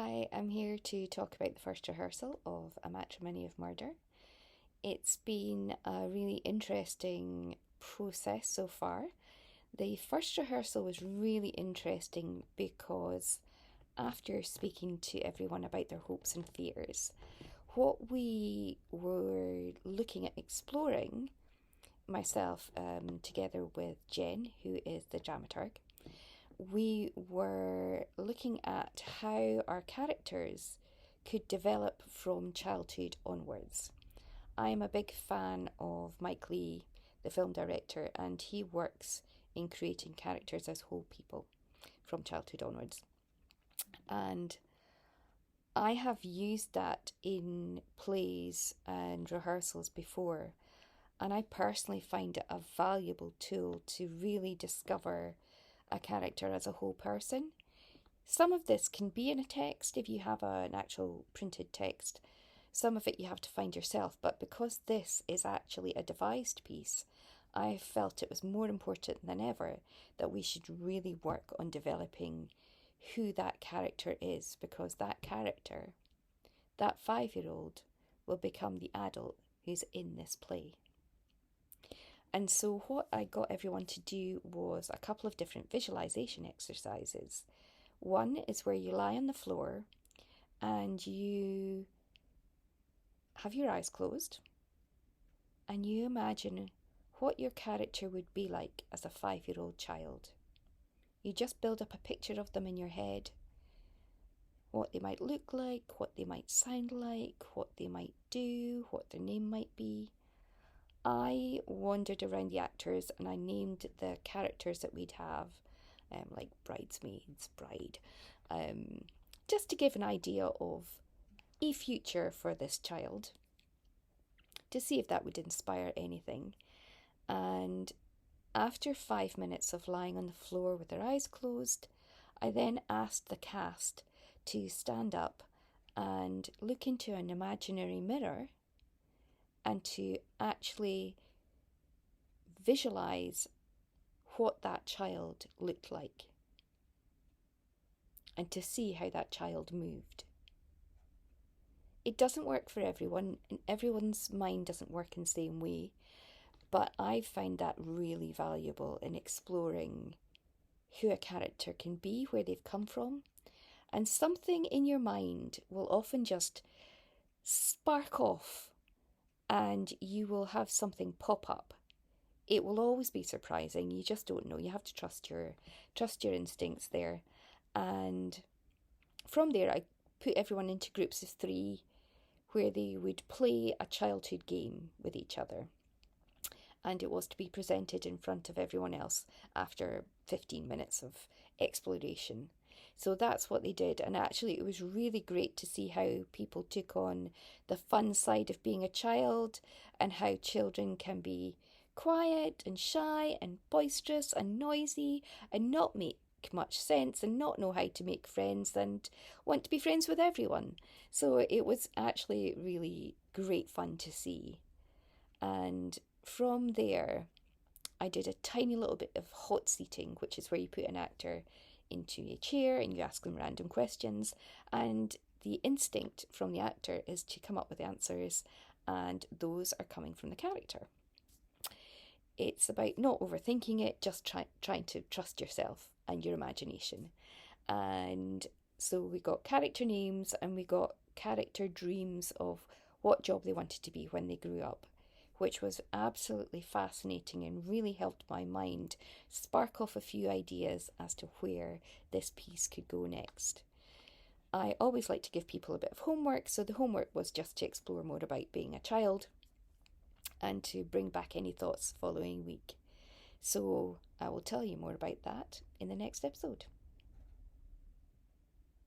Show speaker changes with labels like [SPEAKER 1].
[SPEAKER 1] I am here to talk about the first rehearsal of A Matrimony of Murder. It's been a really interesting process so far. The first rehearsal was really interesting because after speaking to everyone about their hopes and fears, what we were looking at exploring, myself together with Jen, who is the dramaturg, we were looking at how our characters could develop from childhood onwards. I am a big fan of Mike Leigh, the film director, and he works in creating characters as whole people from childhood onwards. And I have used that in plays and rehearsals before, and I personally find it a valuable tool to really discover a character as a whole person. Some of this can be in a text if you have an actual printed text. Some of it you have to find yourself, but because this is actually a devised piece, I felt it was more important than ever that we should really work on developing who that character is, because that character, that 5-year-old, will become the adult who's in this play. And so what I got everyone to do was a couple of different visualization exercises. One is where you lie on the floor and you have your eyes closed and you imagine what your character would be like as a 5-year-old child. You just build up a picture of them in your head, what they might look like, what they might sound like, what they might do, what their name might be. I wandered around the actors and I named the characters that we'd have, like bridesmaids, bride, just to give an idea of a future for this child, to see if that would inspire anything. And after 5 minutes of lying on the floor with their eyes closed, I then asked the cast to stand up and look into an imaginary mirror and to actually visualize what that child looked like and to see how that child moved. It doesn't work for everyone, and everyone's mind doesn't work in the same way, but I find that really valuable in exploring who a character can be, where they've come from, and something in your mind will often just spark off and you will have something pop up. It will always be surprising. You just don't know. You have to trust your instincts there. And from there, I put everyone into groups of 3 where they would play a childhood game with each other. And it was to be presented in front of everyone else after 15 minutes of exploration. So that's what they did. And actually, it was really great to see how people took on the fun side of being a child and how children can be quiet and shy and boisterous and noisy and not make much sense and not know how to make friends and want to be friends with everyone. So it was actually really great fun to see. And from there, I did a tiny little bit of hot seating, which is where you put an actor into a chair and you ask them random questions, and the instinct from the actor is to come up with answers, and those are coming from the character. It's about not overthinking it, just trying to trust yourself and your imagination. And so we got character names and we got character dreams of what job they wanted to be when they grew up, which was absolutely fascinating and really helped my mind spark off a few ideas as to where this piece could go next. I always like to give people a bit of homework, so the homework was just to explore more about being a child and to bring back any thoughts following week. So I will tell you more about that in the next episode.